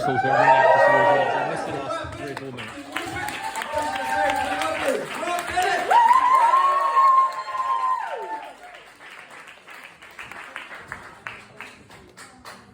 talking right up to the audience. I missed the last 3 or 4 minutes.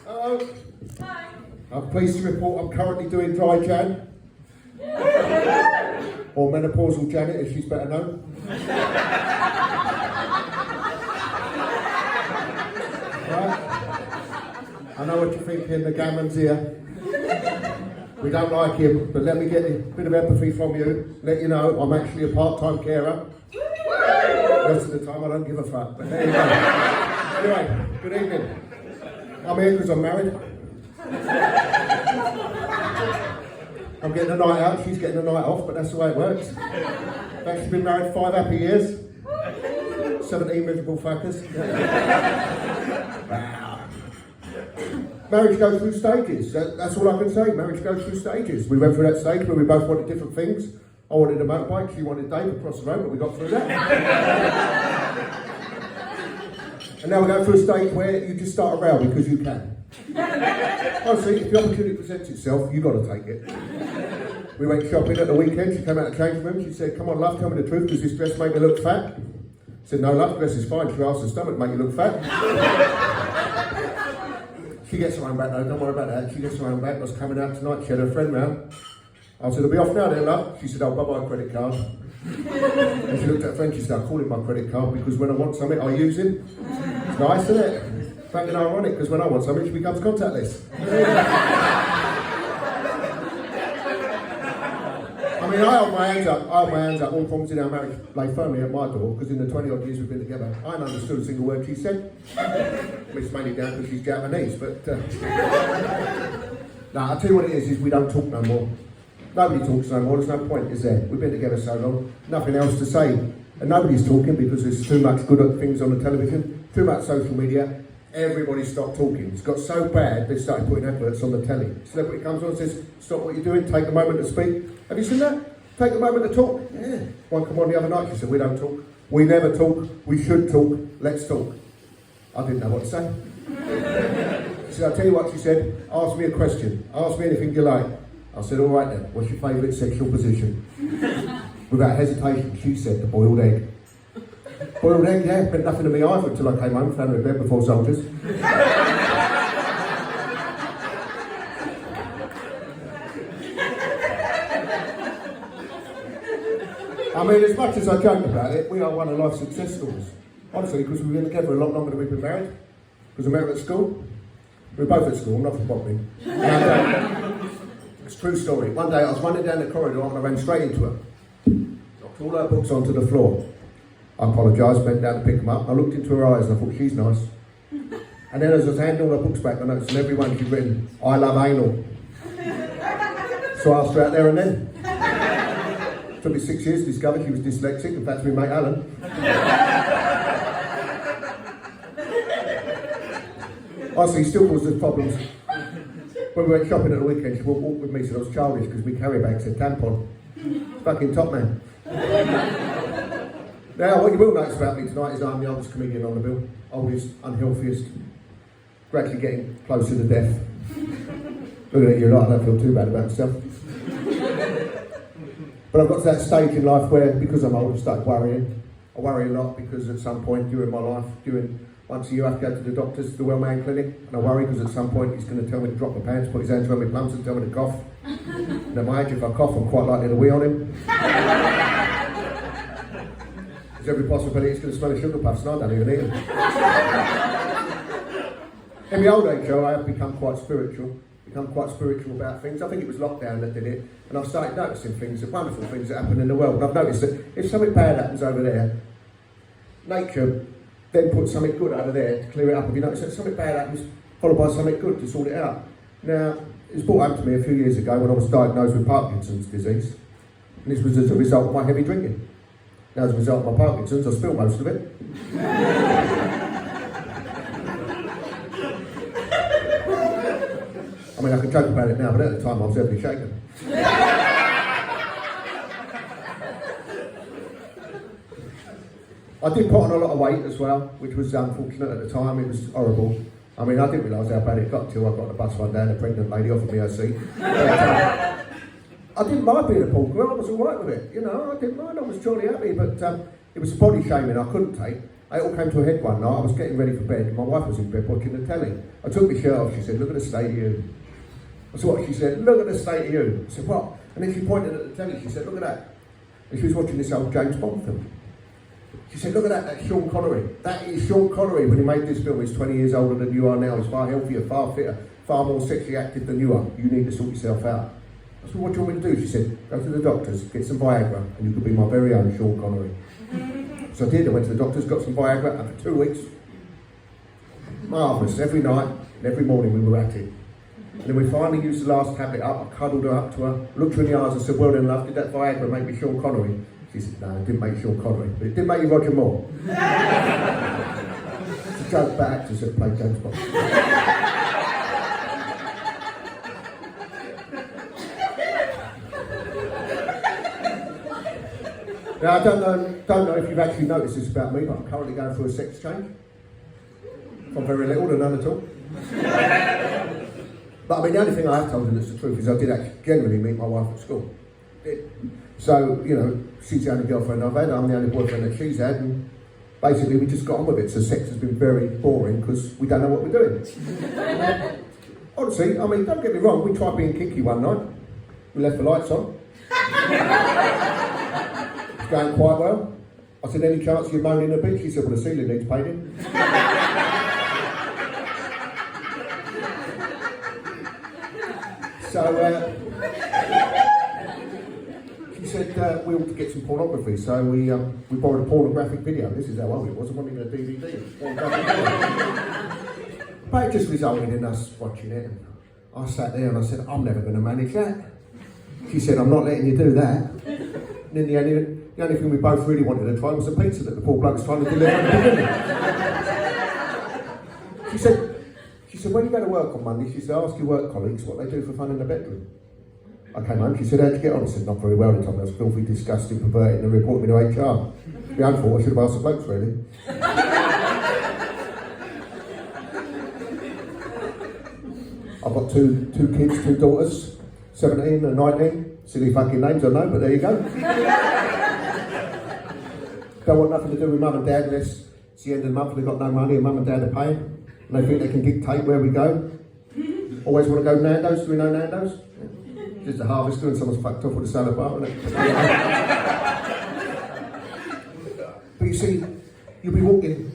Hello. Hi. I'm pleased to report I'm currently doing dry Jan. Or menopausal Janet, as she's better known. Right. I know what you're thinking, the gammon's here. We don't like him, but let me get a bit of empathy from you. Let you know I'm actually a part-time carer. The rest of the time I don't give a fuck, but there you go. Anyway, good evening. I'm here because I'm married. I'm getting a night out, she's getting a night off, but that's the way it works. I've actually been married 5 happy years. 17 miserable fuckers. Wow. Marriage goes through stages. That's all I can say. Marriage goes through stages. We went through that stage where we both wanted different things. I wanted a motorbike, she wanted Dave across the road, but we got through that. And now we're going through a stage where you just start a row because you can. Honestly, if the opportunity presents itself, you've got to take it. We went shopping at the weekend, she came out of the change room, she said, "Come on love, tell me the truth, does this dress make me look fat?" I said, "No love, the dress is fine." She asked, "The stomach make you look fat?" She gets her own back though, don't worry about that. She gets her own back. I was coming out tonight, she had her friend round. I said, "I'll be off now then love." She said, "Oh, bye-bye credit card." And she looked at her friend, she said, "I'll call him my credit card because when I want something, I use him." It's nice, isn't it? Fucking ironic, because when I want something, she becomes contactless. I mean, I hold my hands up, all problems in our marriage lay firmly at my door, because in the 20 odd years we've been together, I ain't understood a single word she said. It's mainly down because she's Japanese, but... No, I'll tell you what it is we don't talk no more. Nobody talks no more, there's no point, is there? We've been together so long, nothing else to say. And nobody's talking because there's too much good things on the television, too much social media. Everybody stopped talking. It's got so bad, they started putting adverts on the telly. Celebrity comes on and says, "Stop what you're doing, take a moment to speak." Have you seen that? Take a moment to talk. Yeah. One come on the other night, she said, "We don't talk. We never talk. We should talk. Let's talk." I didn't know what to say. She said, "I'll tell you what," she said, "ask me a question. Ask me anything you like." I said, "All right then, what's your favourite sexual position?" Without hesitation, she said, "The boiled egg." Boiled egg, yeah, meant nothing to me either until I came home, found her in bed before soldiers. I mean, as much as I joke about it, we are one of life's success stories. Honestly, because we've been together a lot longer than we've been married. Because we met at school. We were both at school, not for bobbing. It's a true story. One day I was running down the corridor and I ran straight into her. Knocked all her books onto the floor. I apologised, bent down to pick them up. I looked into her eyes and I thought, she's nice. And then as I was handing all her books back, I noticed on every one she'd written, "I love anal." So I asked her out there and then. It took me 6 years to discover she was dyslexic, in fact, my mate Alan. Honestly, still causes problems. When we went shopping at the weekend, she walked with me, said I was childish because my carry bag said tampon. Fucking top man. Now, what you will notice about me tonight is I'm the oldest comedian on the bill. Oldest, unhealthiest, gradually getting closer to death. Looking at you lot, I don't feel too bad about myself. But I've got to that stage in life where, because I'm old, I've started worrying. I worry a lot because at some point during my life, once a year I have to go to the doctors, to the well-man clinic, and I worry because at some point he's going to tell me to drop my pants, put his hands around my plums and tell me to cough. And at my age, if I cough, I'm quite likely to wee on him. There's every possibility it's going to smell of sugar puffs and I don't even eat them. In my old age, though, I have become quite spiritual about things. I think it was lockdown that did it, and I've started noticing things, the wonderful things that happen in the world. And I've noticed that if something bad happens over there, nature then puts something good over there to clear it up. If you notice that something bad happens, followed by something good to sort it out. Now, it was brought home to me a few years ago when I was diagnosed with Parkinson's disease, and this was as a result of my heavy drinking. Now, as a result of my Parkinson's, I spilled most of it. I mean, I can joke about it now, but at the time I was heavily shaken. I did put on a lot of weight as well, which was unfortunate at the time. It was horrible. I mean, I didn't realise how bad it got till I got on the bus one day and a pregnant lady offered me her seat. I didn't mind being a poor girl, I was alright with it. You know, I didn't mind, I was jolly happy, but it was body shaming I couldn't take. It all came to a head one night, I was getting ready for bed, and my wife was in bed watching the telly. I took my shirt off, she said, look at the state of you. That's what she said, look at the state of you. I said, what? And then she pointed at the telly, she said, look at that. And she was watching this old James Bond film. She said, look at that, that's Sean Connery. That is Sean Connery when he made this film. He's 20 years older than you are now. He's far healthier, far fitter, far more sexually active than you are. You need to sort yourself out. I said, what do you want me to do? She said, go to the doctors, get some Viagra, and you could be my very own Sean Connery. So I did, I went to the doctors, got some Viagra, and for 2 weeks, marvellous, every night and every morning we were at it. And then we finally used the last tablet up, I cuddled her up to her, looked her in the eyes and said, well then love, did that Viagra make me Sean Connery? She said, no, it didn't make Sean Connery, but it did make you Roger Moore. It's a joke about actors that play James Bond. Now, I don't know if you've actually noticed this about me, but I'm currently going through a sex change. From very little to none at all. But I mean, the only thing I have told her that's the truth is I did actually generally meet my wife at school. So, you know, she's the only girlfriend I've had, I'm the only boyfriend that she's had, and basically we just got on with it. So sex has been very boring because we don't know what we're doing. Honestly, I mean, don't get me wrong, we tried being kinky one night. We left the lights on. Going quite well. I said, any chance you're moaning a bit? She said, well, the ceiling needs painting. So, she said, we ought to get some pornography. So we borrowed a pornographic video. This is how old it was. It wasn't even a DVD. But it just resulted in us watching it. And I sat there and I said, I'm never going to manage that. She said, I'm not letting you do that. And in the only thing we both really wanted to try was the pizza that the poor bloke was trying to deliver. She said, when you go to work on Monday, she said, ask your work colleagues what they do for fun in the bedroom. I came home, she said, how'd you get on? I said, not very well. They told me I was filthy, disgusting, perverted, and reported me to HR. It's my own fault, I should have asked the blokes, really. I've got two kids, 2 daughters, 17 and 19. Silly fucking names, I know, but there you go. Don't want nothing to do with mum and dad unless it's the end of the month, they've got no money and mum and dad are paying. And they think they can dictate where we go. Always want to go Nando's, do we know Nando's? Just a harvester and someone's fucked off with a salad bar, isn't it? But you see, you'll be walking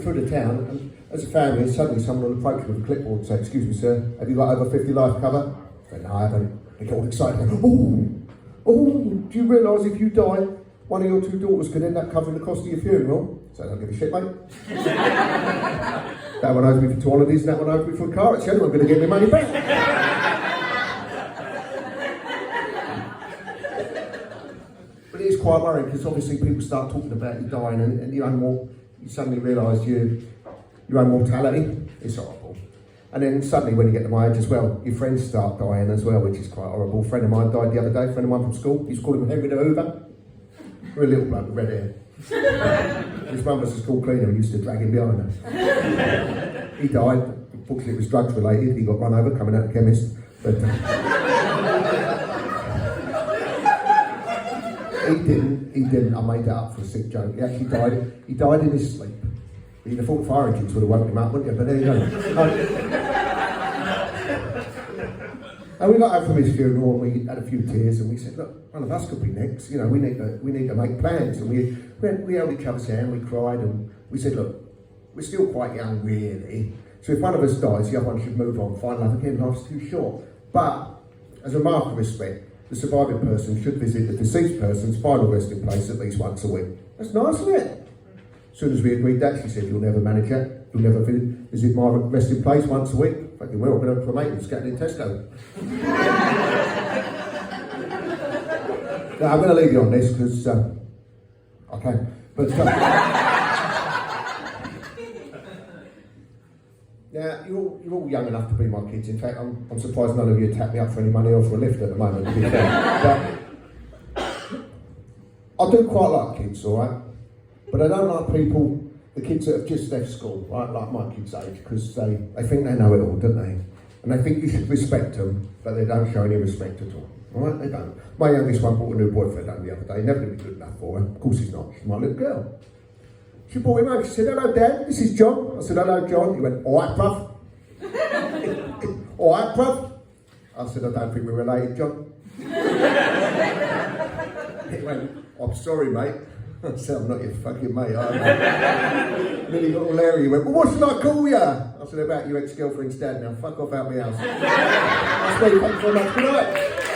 through the town and as a family, suddenly someone will approach you with a clipboard and say, excuse me sir, have you got over 50 life cover? I say, no I haven't. They get all excited, go, oh, do you realise if you die, one of your 2 daughters could end up covering the cost of your funeral? So I don't give a shit, mate. That one owes me for 2 holidays and that one owes me for a car. It's the only one going to get me money back. But it is quite worrying because obviously people start talking about you dying and you suddenly realise your own mortality. It's horrible. And then suddenly when you get to my age as well, your friends start dying as well, which is quite horrible. A friend of mine died the other day, a friend of mine from school. He's called him Henry the Hoover. We're a little bloke with red hair. His mum was a school cleaner and used to drag him behind her. He died, fortunately it was drugs related, he got run over coming out of the chemist. But he didn't, I made that up for a sick joke. He actually died in his sleep. You'd have thought fire engines would have woken him up, wouldn't you? But there you go. And we got home from his funeral and we had a few tears and we said, look, one of us could be next, you know, we need to make plans. And we held each other's hand, we cried and we said, look, we're still quite young really, so if one of us dies, the other one should move on, find love again, life's too short. But as a mark of respect, the surviving person should visit the deceased person's final resting place at least once a week. That's nice, isn't it? As soon as we agreed that, she said, you'll never manage that. You'll never visit my resting place once a week. Fucking well, I'm going to promote and scattered in Tesco. Now, I'm going to leave you on this because I can. But now, you're all young enough to be my kids. In fact, I'm surprised none of you tap me up for any money or for a lift at the moment, to be fair. But I do quite like kids, all right? But I don't like people the kids that have just left school, right, like my kids' age, because they think they know it all, don't they? And they think you should respect them, but they don't show any respect at all. Alright, they don't. My youngest one brought a new boyfriend home the other day, never going to be good enough for her. Of course he's not, she's my little girl. She brought him home, she said, "Hello Dad, this is John." I said, "Hello John." He went, "Alright bruv." "Alright bruv." I said, "I don't think we're related, John." He went, "I'm sorry mate." I said, "I'm not your fucking mate, are you?" Then he got all hairy, he went, "Well, what should I call you?" I said, "About your ex-girlfriend's dad now, fuck off out my house." That's me, thanks very much, good night.